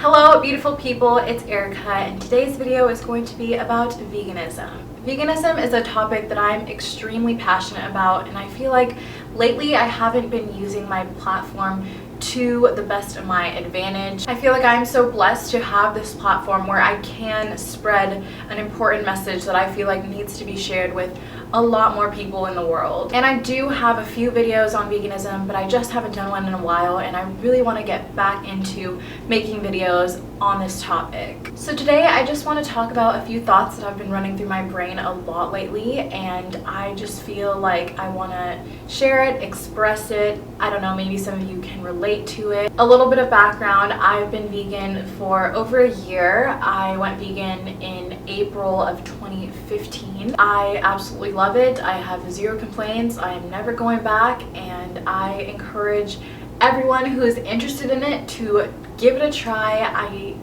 Hello beautiful people, it's Erica and today's video is going to be about veganism. Veganism is a topic that I'm extremely passionate about, and I feel like lately I haven't been using my platform to the best of my advantage. I feel like I'm so blessed to have this platform where I can spread an important message that I feel like needs to be shared with a lot more people in the world. And I do have a few videos on veganism, but I just haven't done one in a while, and I really want to get back into making videos on this topic. So today I just want to talk about a few thoughts that have been running through my brain a lot lately, and I just feel like I want to share it, express it. I don't know, maybe some of you can relate to it. A little bit of background: I've been vegan for over a year. I went vegan in April of 2015. I absolutely love it. I have zero complaints. I am never going back, and I encourage everyone who is interested in it to give it a try. I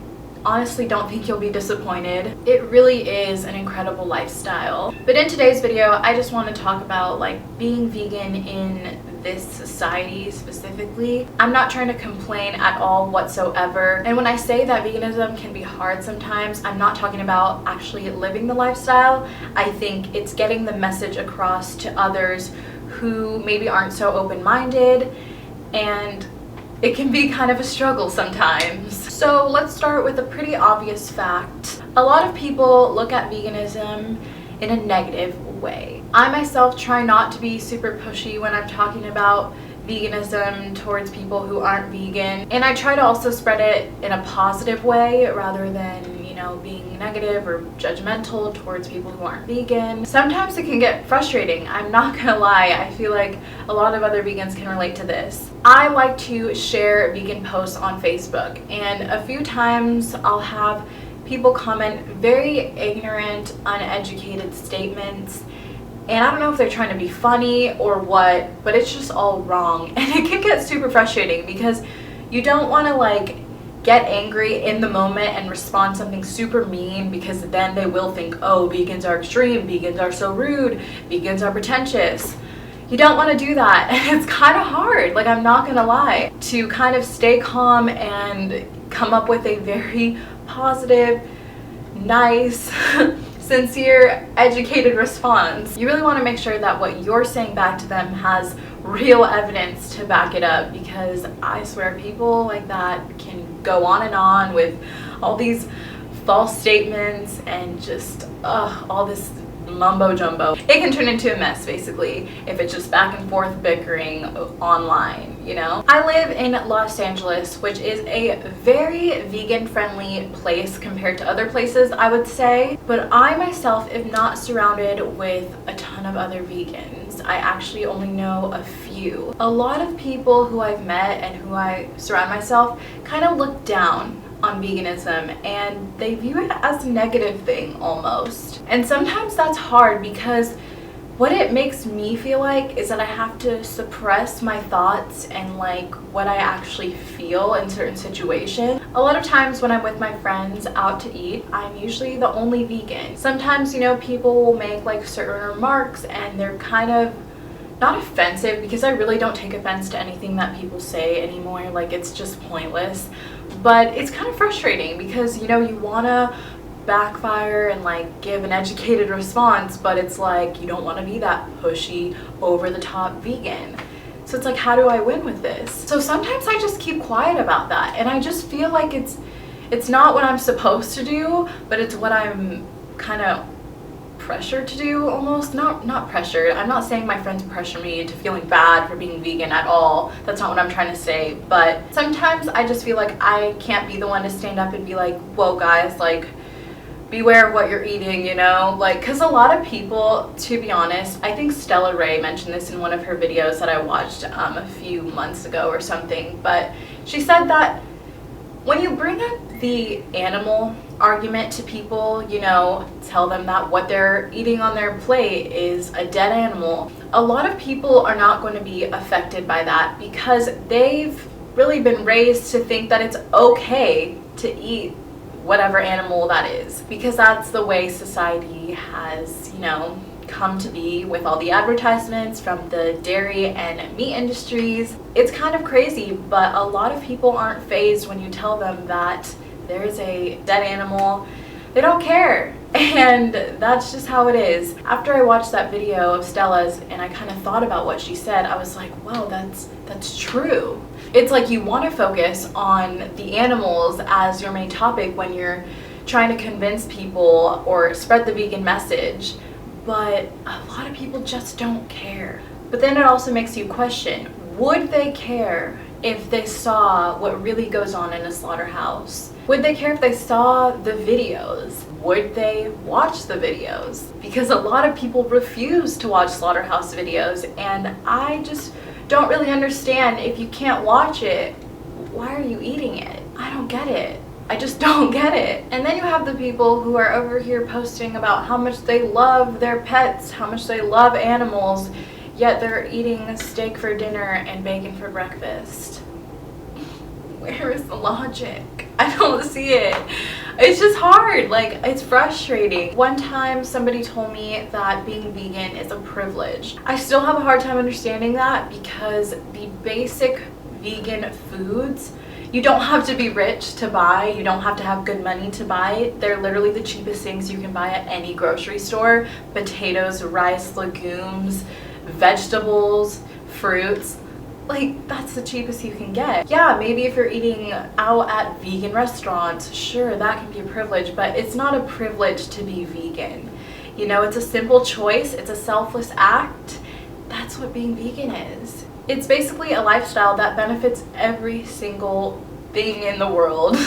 honestly don't think you'll be disappointed. It really is an incredible lifestyle. But in today's video, I just want to talk about being vegan in this society specifically. I'm not trying to complain at all whatsoever. And when I say that veganism can be hard sometimes, I'm not talking about actually living the lifestyle. I think it's getting the message across to others who maybe aren't so open-minded, and it can be kind of a struggle sometimes. So let's start with a pretty obvious fact. A lot of people look at veganism in a negative way. I myself try not to be super pushy when I'm talking about veganism towards people who aren't vegan, and I try to also spread it in a positive way rather than being negative or judgmental towards people who aren't vegan. Sometimes it can get frustrating, I'm not gonna lie. I feel like a lot of other vegans can relate to this. I like to share vegan posts on Facebook, and a few times I'll have people comment very ignorant, uneducated statements, and I don't know if they're trying to be funny or what, but it's just all wrong. And it can get super frustrating because you don't want to get angry in the moment and respond something super mean, because then they will think, oh, vegans are extreme, vegans are so rude, vegans are pretentious. You don't want to do that, and it's kind of hard, I'm not gonna lie, to kind of stay calm and come up with a very positive, nice, sincere, educated response. You really want to make sure that what you're saying back to them has real evidence to back it up, because I swear people like that can go on with all these false statements and just all this mumbo jumbo. It can turn into a mess basically if it's just back and forth bickering online, I live in Los Angeles, which is a very vegan friendly place compared to other places, I would say, but I myself am not surrounded with a ton of other vegans. I actually only know a few. A lot of people who I've met and who I surround myself kind of look down on veganism, and they view it as a negative thing almost. And sometimes that's hard, because what it makes me feel like is that I have to suppress my thoughts and what I actually feel in certain situations. A lot of times when I'm with my friends out to eat, I'm usually the only vegan. Sometimes, people will make certain remarks and they're kind of not offensive, because I really don't take offense to anything that people say anymore. It's just pointless. But it's kind of frustrating because, you want to backfire and give an educated response, but it's you don't want to be that pushy, over the top vegan. So it's how do I win with this? So sometimes I just keep quiet about that, and I just feel like it's not what I'm supposed to do, but it's what I'm kind of pressured to do almost. Not pressured. I'm not saying my friends pressure me into feeling bad for being vegan at all. That's not what I'm trying to say. But sometimes I just feel like I can't be the one to stand up and be whoa guys, beware of what you're eating, because a lot of people, to be honest, I think Stella Ray mentioned this in one of her videos that I watched a few months ago or something, but she said that when you bring up the animal argument to people, tell them that what they're eating on their plate is a dead animal, a lot of people are not going to be affected by that, because they've really been raised to think that it's okay to eat whatever animal that is, because that's the way society has, come to be with all the advertisements from the dairy and meat industries. It's kind of crazy, but a lot of people aren't fazed when you tell them that there's a dead animal, they don't care. And that's just how it is. After I watched that video of Stella's and I kind of thought about what she said, I was like, wow, that's true. It's like you want to focus on the animals as your main topic when you're trying to convince people or spread the vegan message, but a lot of people just don't care. But then it also makes you question, would they care if they saw what really goes on in a slaughterhouse? Would they care if they saw the videos? Would they watch the videos? Because a lot of people refuse to watch slaughterhouse videos, and I just don't really understand, if you can't watch it, why are you eating it? I don't get it. I just don't get it. And then you have the people who are over here posting about how much they love their pets, how much they love animals, yet they're eating steak for dinner and bacon for breakfast. Where is the logic? I don't see it. It's just hard. Like, it's frustrating. One time somebody told me that being vegan is a privilege. I still have a hard time understanding that, because the basic vegan foods, you don't have to be rich to buy. You don't have to have good money to buy it. They're literally the cheapest things you can buy at any grocery store. Potatoes, rice, legumes, vegetables, fruits. Like, that's the cheapest you can get. Yeah, maybe if you're eating out at vegan restaurants, sure, that can be a privilege, but it's not a privilege to be vegan. You know, it's a simple choice, it's a selfless act. That's what being vegan is. It's basically a lifestyle that benefits every single thing in the world.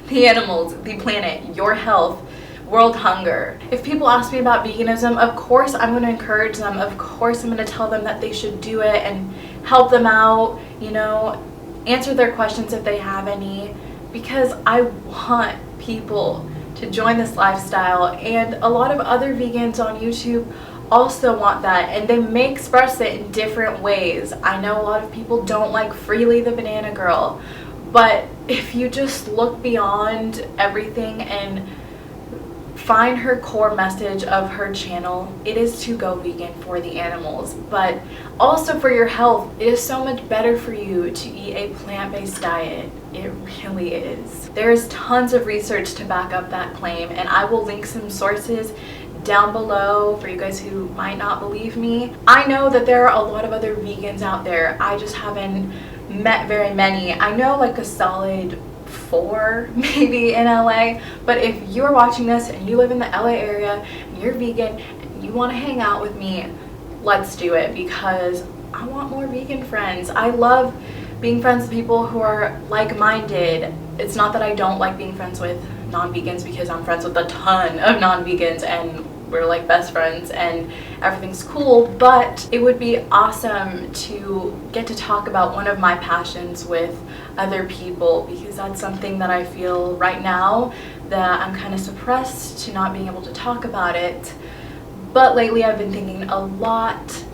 The animals, the planet, your health, world hunger. If people ask me about veganism, of course I'm going to encourage them. Of course I'm going to tell them that they should do it and help them out, you know, answer their questions if they have any, because I want people to join this lifestyle, and a lot of other vegans on YouTube also want that, and they may express it in different ways. I know a lot of people don't like Freely the Banana Girl, but if you just look beyond everything and find her core message of her channel, it is to go vegan for the animals, but also for your health. It is so much better for you to eat a plant-based diet. It really is. There's tons of research to back up that claim, and I will link some sources down below for you guys who might not believe me. I know that there are a lot of other vegans out there. I just haven't met very many. I know like a solid 4 maybe in LA, but if you're watching this and you live in the LA area and you're vegan and you want to hang out with me, let's do it, because I want more vegan friends. I love being friends with people who are like-minded. It's not that I don't like being friends with non-vegans, because I'm friends with a ton of non-vegans and we're like best friends and everything's cool, but it would be awesome to get to talk about one of my passions with other people, because that's something that I feel right now that I'm kind of suppressed to not being able to talk about it. But lately I've been thinking a lot,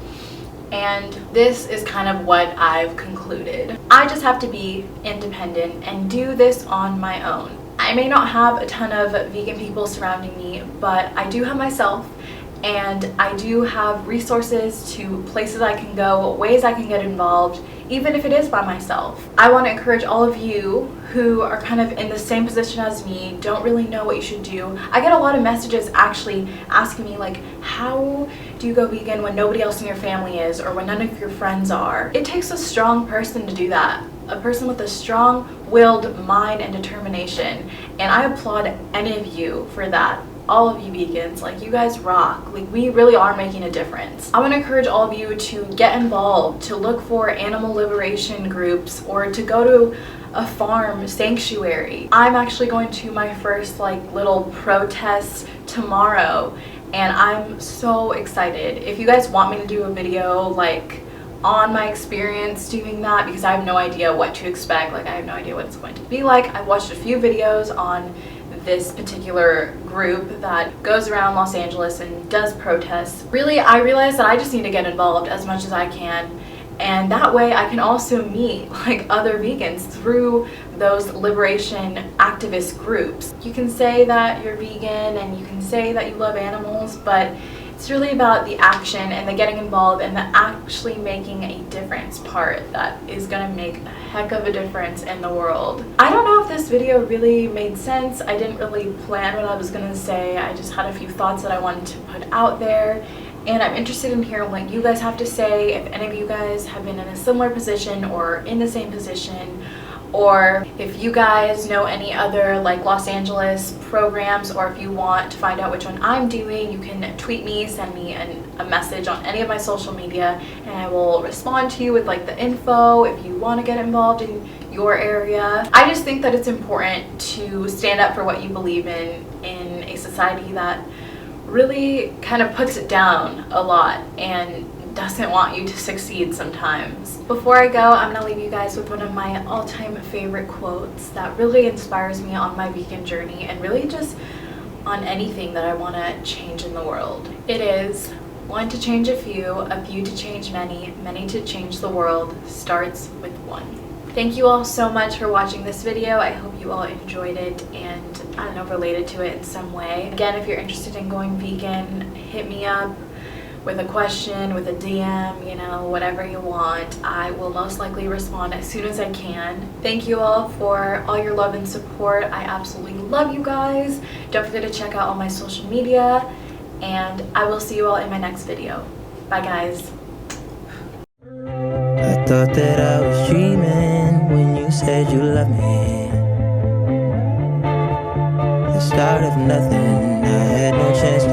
and this is kind of what I've concluded. I just have to be independent and do this on my own. I may not have a ton of vegan people surrounding me, but I do have myself, and I do have resources to places I can go, ways I can get involved, even if it is by myself. I want to encourage all of you who are kind of in the same position as me, don't really know what you should do. I get a lot of messages actually asking me like, how do you go vegan when nobody else in your family is, or when none of your friends are? It takes a strong person to do that. A person with a strong-willed mind and determination, and I applaud any of you for that. All of you vegans, like, you guys rock. Like, we really are making a difference. I want to encourage all of you to get involved, to look for animal liberation groups, or to go to a farm sanctuary. I'm actually going to my first like little protest tomorrow, and I'm so excited. If you guys want me to do a video like on my experience doing that, because I have no idea what to expect, like I have no idea what it's going to be like. I've watched a few videos on this particular group that goes around Los Angeles and does protests. Really, I realized that I just need to get involved as much as I can, and that way I can also meet like other vegans through those liberation activist groups. You can say that you're vegan and you can say that you love animals, but It's really about the action and the getting involved and the actually making a difference part that is gonna make a heck of a difference in the world. I don't know if this video really made sense. I didn't really plan what I was gonna say. I just had a few thoughts that I wanted to put out there, and I'm interested in hearing what you guys have to say. If any of you guys have been in a similar position or in the same position, or if you guys know any other like Los Angeles programs, or if you want to find out which one I'm doing, you can tweet me, send me a message on any of my social media, and I will respond to you with like the info if you want to get involved in your area. I just think that it's important to stand up for what you believe in a society that really kind of puts it down a lot and doesn't want you to succeed sometimes. Before I go, I'm gonna leave you guys with one of my all-time favorite quotes that really inspires me on my vegan journey and really just on anything that I want to change in the world. It is, one to change a few to change many, many to change the world starts with one. Thank you all so much for watching this video. I hope you all enjoyed it and, I don't know, related to it in some way. Again, if you're interested in going vegan, hit me up with a question, with a DM, you know, whatever you want. I will most likely respond as soon as I can. Thank you all for all your love and support. I absolutely love you guys. Don't forget to check out all my social media, and I will see you all in my next video. Bye guys. I thought that I was dreaming when you said you loved me. The start of nothing, I had no chance